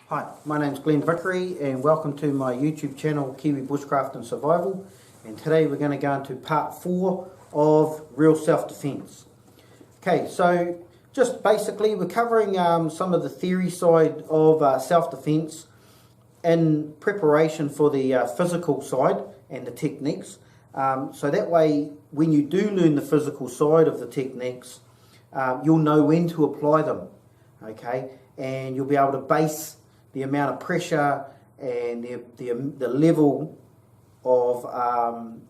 Hi, my name's Glenn Vickery and welcome to my YouTube channel Kiwi Bushcraft and Survival, and today we're going to go into part 4 of Real Self-Defense. Okay, so just basically we're covering some of the theory side of self-defense in preparation for the physical side and the techniques. So that way when you do learn the physical side of the techniques, you'll know when to apply them, okay, and you'll be able to base the amount of pressure and the level of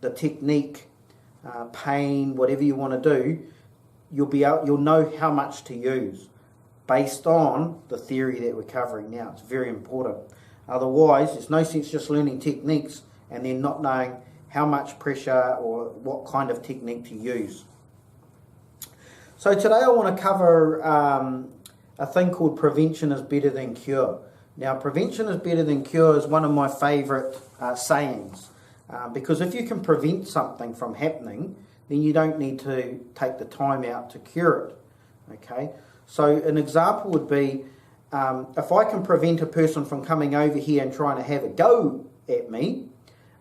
the technique, pain, whatever you want to do, you'll know how much to use based on the theory that we're covering now. It's very important. Otherwise, there's no sense just learning techniques and then not knowing how much pressure or what kind of technique to use. So today I want to cover a thing called prevention is better than cure. Now, prevention is better than cure is one of my favourite sayings, because if you can prevent something from happening, then you don't need to take the time out to cure it. Okay, so an example would be if I can prevent a person from coming over here and trying to have a go at me,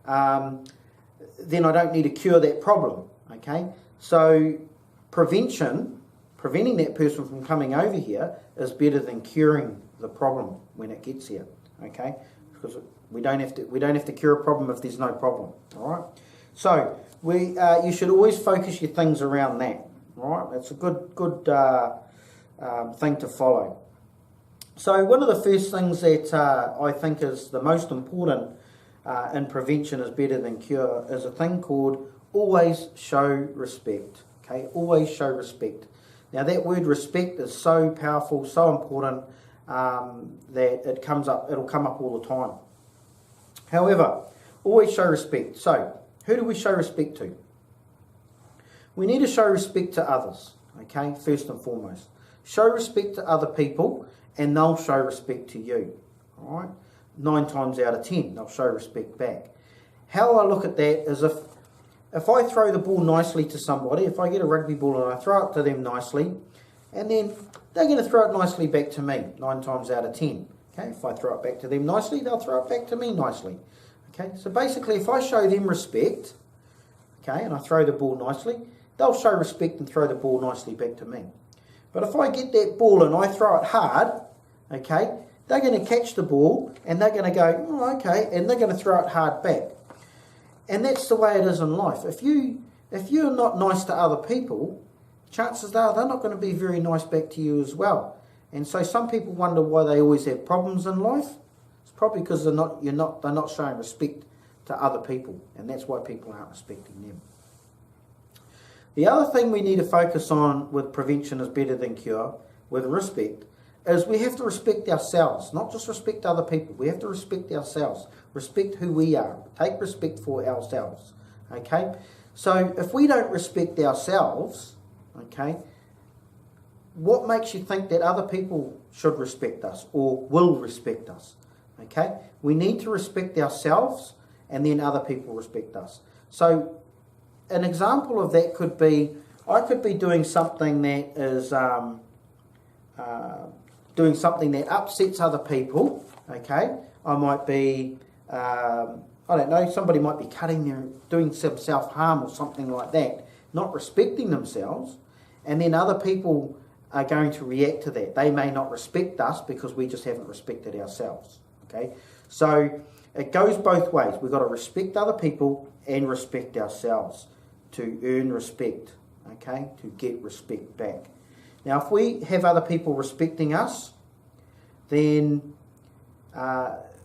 then I don't need to cure that problem. Okay, so preventing that person from coming over here is better than curing the problem when it gets here. Okay, because we don't have to cure a problem if there's no problem. All right, so you should always focus your things around that. All right, that's a good thing to follow. So one of the first things that I think is the most important in prevention is better than cure is a thing called always show respect. Okay, always show respect. Now that word respect is so powerful, so important, that it'll come up all the time. However, always show respect. So, who do we show respect to? We need to show respect to others, okay, first and foremost. Show respect to other people and they'll show respect to you, all right? 9 times out of 10, they'll show respect back. How I look at that is if I throw the ball nicely to somebody, if I get a rugby ball and I throw it to them nicely, and then they're going to throw it nicely back to me 9 times out of 10. Okay, if I throw it back to them nicely, they'll throw it back to me nicely. Okay, so basically if I show them respect, okay, and I throw the ball nicely, they'll show respect and throw the ball nicely back to me. But if I get that ball and I throw it hard, okay, they're going to catch the ball and they're going to go, oh, okay, and they're going to throw it hard back. And that's the way it is in life. If you're not nice to other people, chances are they're not going to be very nice back to you as well. And so some people wonder why they always have problems in life. It's probably because they're not showing respect to other people, and that's why people aren't respecting them. The other thing we need to focus on with prevention is better than cure, with respect, is we have to respect ourselves, not just respect other people. We have to respect ourselves, respect who we are, take respect for ourselves. Okay? So if we don't respect ourselves, okay, what makes you think that other people should respect us or will respect us? Okay, we need to respect ourselves and then other people respect us. So an example of that could be, I could be doing something that is doing something that upsets other people. Okay, I might be I don't know, somebody might be doing some self-harm or something like that, not respecting themselves, and then other people are going to react to that. They may not respect us because we just haven't respected ourselves. Okay, so it goes both ways. We've got to respect other people and respect ourselves to earn respect, okay, to get respect back. Now, if we have other people respecting us, then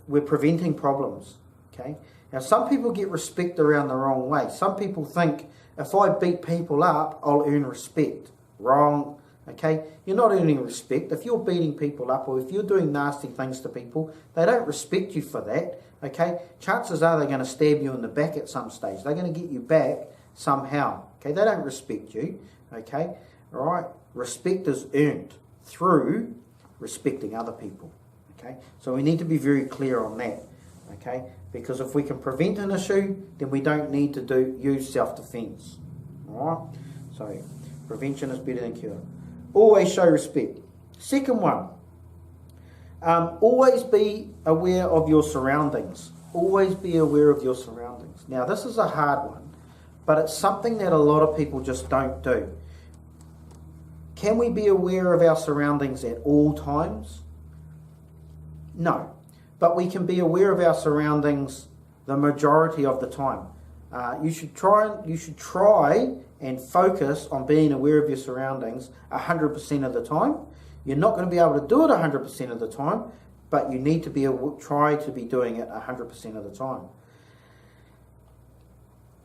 we're preventing problems, okay? Now, some people get respect around the wrong way. Some people think, if I beat people up, I'll earn respect. Wrong, okay? You're not earning respect. If you're beating people up or if you're doing nasty things to people, they don't respect you for that, okay? Chances are they're going to stab you in the back at some stage. They're going to get you back somehow, okay? They don't respect you, okay? All right? Respect is earned through respecting other people, okay? So we need to be very clear on that, okay? Because if we can prevent an issue, then we don't need to use self-defense, all right? So prevention is better than cure. Always show respect. Second one, Always be aware of your surroundings. Always be aware of your surroundings. Now, this is a hard one, but it's something that a lot of people just don't do. Can we be aware of our surroundings at all times? No, but we can be aware of our surroundings the majority of the time. You should try and focus on being aware of your surroundings 100% of the time. You're not going to be able to do it 100% of the time, but you need to try to be doing it 100% of the time.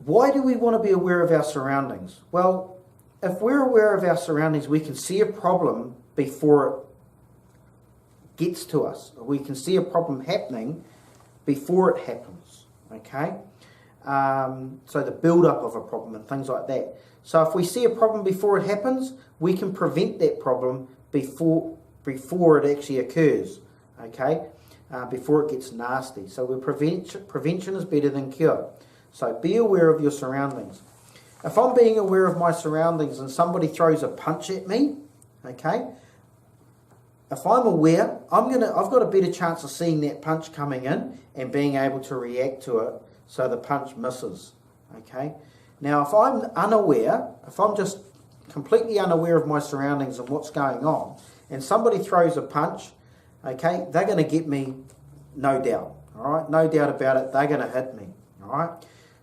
Why do we want to be aware of our surroundings? Well, if we're aware of our surroundings, we can see a problem before it gets to us. We can see a problem happening before it happens, okay? So the build-up of a problem and things like that. So if we see a problem before it happens, we can prevent that problem before it actually occurs, okay? Before it gets nasty. So prevention is better than cure. So be aware of your surroundings. If I'm being aware of my surroundings and somebody throws a punch at me, okay? If I'm aware, I've got a better chance of seeing that punch coming in and being able to react to it so the punch misses, okay? Now, if I'm unaware, if I'm just completely unaware of my surroundings and what's going on, and somebody throws a punch, okay, they're going to get me, no doubt, all right? No doubt about it, they're going to hit me, all right?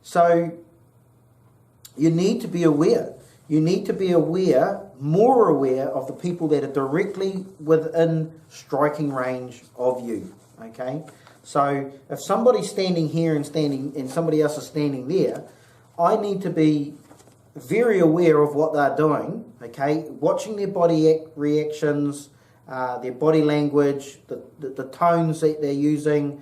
So you need to be aware. You need to be aware, more aware of the people that are directly within striking range of you, okay? So if somebody's standing here and somebody else is standing there, I need to be very aware of what they're doing, okay? Watching their body reactions, their body language, the tones that they're using,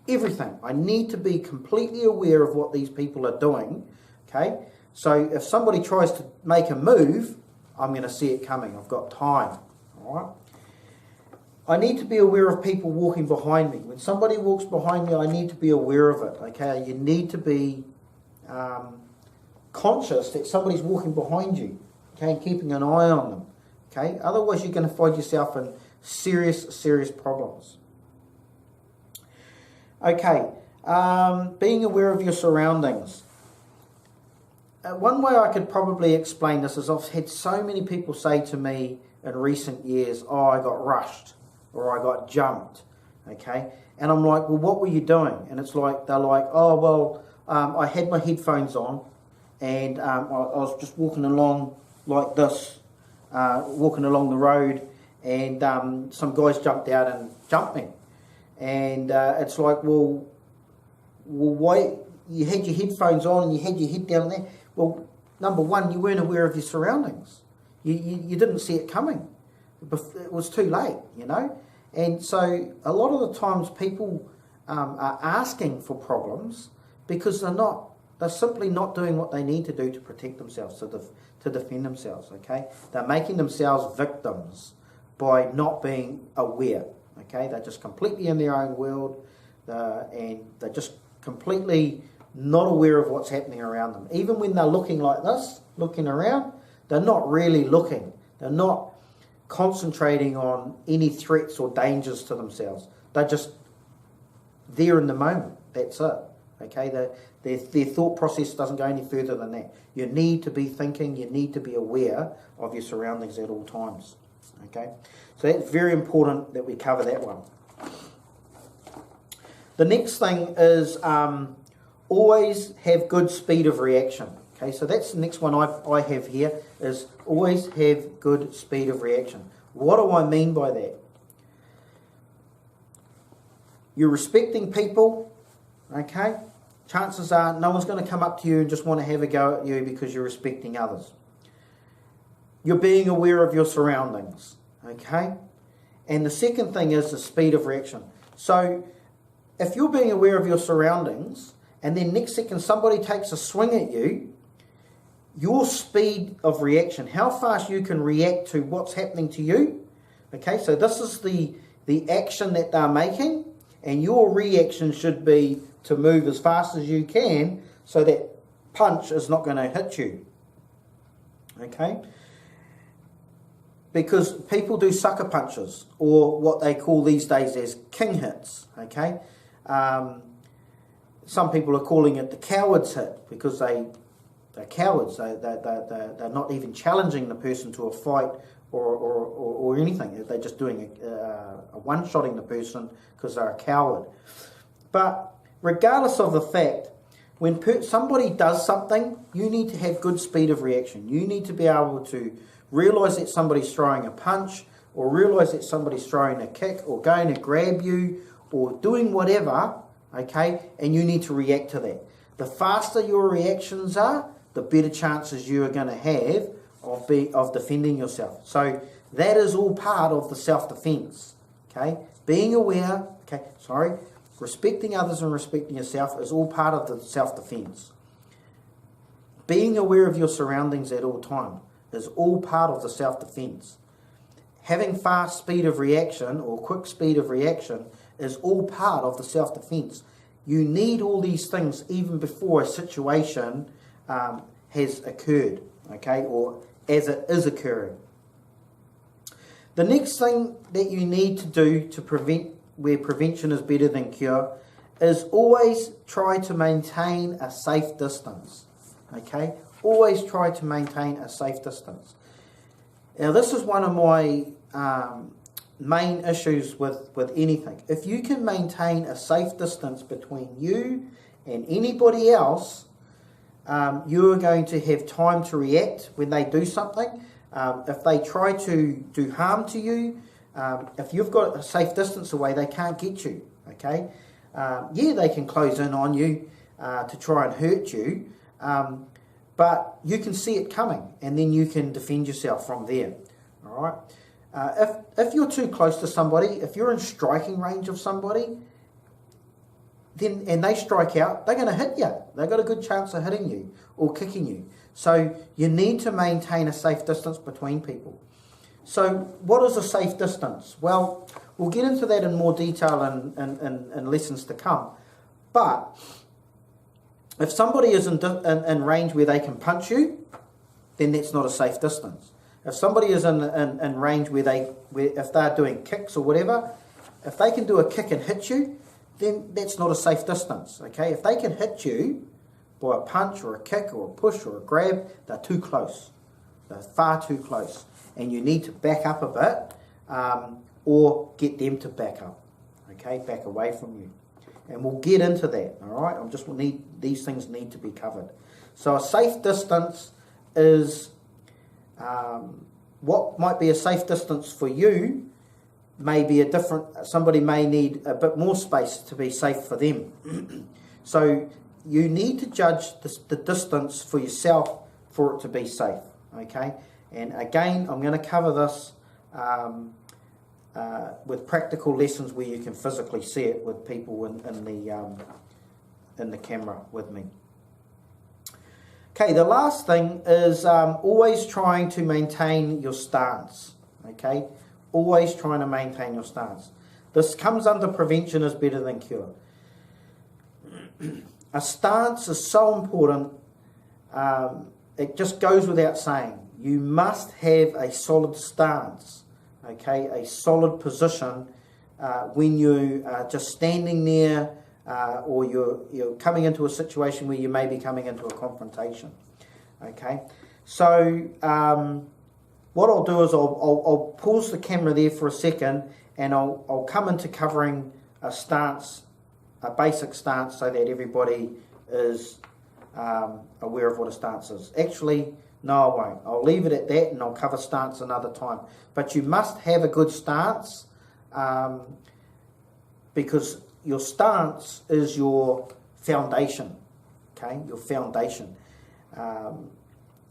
everything. I need to be completely aware of what these people are doing, okay? So if somebody tries to make a move, I'm going to see it coming. I've got time, all right? I need to be aware of people walking behind me. When somebody walks behind me, I need to be aware of it, okay? You need to be conscious that somebody's walking behind you, okay, and keeping an eye on them, okay? Otherwise, you're going to find yourself in serious problems. Okay, being aware of your surroundings. One way I could probably explain this is I've had so many people say to me in recent years, oh, I got rushed or I got jumped, okay? And I'm like, well, what were you doing? And it's like, they're like, oh, well, I had my headphones on and I was just walking along like this, walking along the road, and some guys jumped out and jumped me. And it's like, well, why? You had your headphones on and you had your head down there. Well, number one, you weren't aware of your surroundings. You didn't see it coming. It was too late, you know. And so a lot of the times people are asking for problems because they're simply not doing what they need to do to protect themselves, to defend themselves, okay? They're making themselves victims by not being aware, okay? They're just completely in their own world and they're just completely not aware of what's happening around them. Even when they're looking like this, looking around, they're not really looking. They're not concentrating on any threats or dangers to themselves. They're just there in the moment. That's it. Okay, their thought process doesn't go any further than that. You need to be thinking, you need to be aware of your surroundings at all times. Okay, so that's very important that we cover that one. The next thing is always have good speed of reaction. Okay, so that's the next one I have here, is always have good speed of reaction. What do I mean by that? You're respecting people, okay? Chances are no one's going to come up to you and just want to have a go at you because you're respecting others. You're being aware of your surroundings, okay? And the second thing is the speed of reaction. So if you're being aware of your surroundings and then next second somebody takes a swing at you, your speed of reaction, how fast you can react to what's happening to you, okay? So this is the action that they're making, and your reaction should be to move as fast as you can so that punch is not going to hit you, okay? because people do sucker punches, or what they call these days as king hits, okay? Some people are calling it the coward's hit, because they're cowards. They're not even challenging the person to a fight or anything. They're just doing a one-shotting the person because they're a coward. But regardless of the fact, when somebody does something, you need to have good speed of reaction. You need to be able to realise that somebody's throwing a punch, or realise that somebody's throwing a kick, or going to grab you, or doing whatever, okay, and you need to react to that. The faster your reactions are, the better chances you are going to have of defending yourself. So that is all part of the self-defense, okay? Being aware, respecting others and respecting yourself is all part of the self-defense. Being aware of your surroundings at all time is all part of the self-defense. Having fast speed of reaction or quick speed of reaction is all part of the self-defense. You need all these things even before a situation has occurred, okay, or as it is occurring. The next thing that you need to do to prevent, where prevention is better than cure, is always try to maintain a safe distance, okay? Always try to maintain a safe distance. Now, this is one of my main issues with anything. If you can maintain a safe distance between you and anybody else, you are going to have time to react when they do something. If they try to do harm to you, if you've got a safe distance away, they can't get you, okay? They can close in on you to try and hurt you, but you can see it coming, and then you can defend yourself from there, all right? If you're too close to somebody, if you're in striking range of somebody, and they strike out, they're going to hit you. They've got a good chance of hitting you or kicking you. So you need to maintain a safe distance between people. So what is a safe distance? Well, we'll get into that in more detail in lessons to come. But if somebody is in range where they can punch you, then that's not a safe distance. If somebody is in range where if they're doing kicks or whatever, if they can do a kick and hit you, then that's not a safe distance, okay? If they can hit you by a punch or a kick or a push or a grab, they're too close. They're far too close. And you need to back up a bit or get them to back up, okay? Back away from you. And we'll get into that, all right? These things need to be covered. So a safe distance is what might be a safe distance for you may be somebody may need a bit more space to be safe for them. So you need to judge the distance for yourself for it to be safe, okay? And again, I'm going to cover this with practical lessons where you can physically see it with people in the camera with me. Okay, the last thing is always trying to maintain your stance, okay? Always trying to maintain your stance. This comes under prevention is better than cure. A stance is so important, it just goes without saying. You must have a solid stance, okay? A solid position when you are just standing there or you're coming into a situation where you may be coming into a confrontation, okay? So what I'll do is I'll pause the camera there for a second, and I'll come into covering a stance, a basic stance, so that everybody is aware of what a stance is. Actually, no, I won't. I'll leave it at that, and I'll cover stance another time. But you must have a good stance because your stance is your foundation, okay? Your foundation.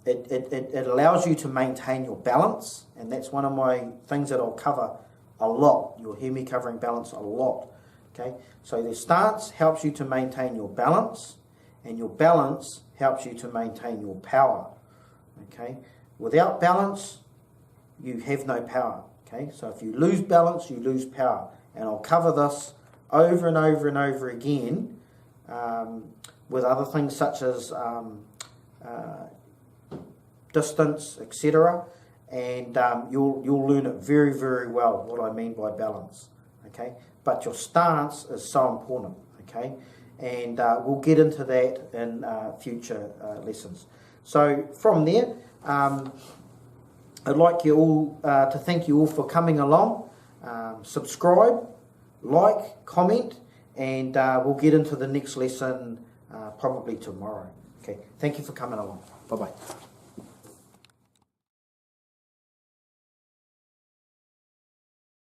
It allows you to maintain your balance, and that's one of my things that I'll cover a lot. You'll hear me covering balance a lot, okay? So the stance helps you to maintain your balance, and your balance helps you to maintain your power, okay? Without balance, you have no power, okay? So if you lose balance, you lose power, and I'll cover this over and over and over again with other things such as distance, etc. and you'll learn it very, very well, what I mean by balance, okay? But your stance is so important, okay? And we'll get into that in future lessons. So from there, I'd like you all to thank you all for coming along. Subscribe, like, comment, and we'll get into the next lesson probably tomorrow. Okay, thank you for coming along. Bye-bye.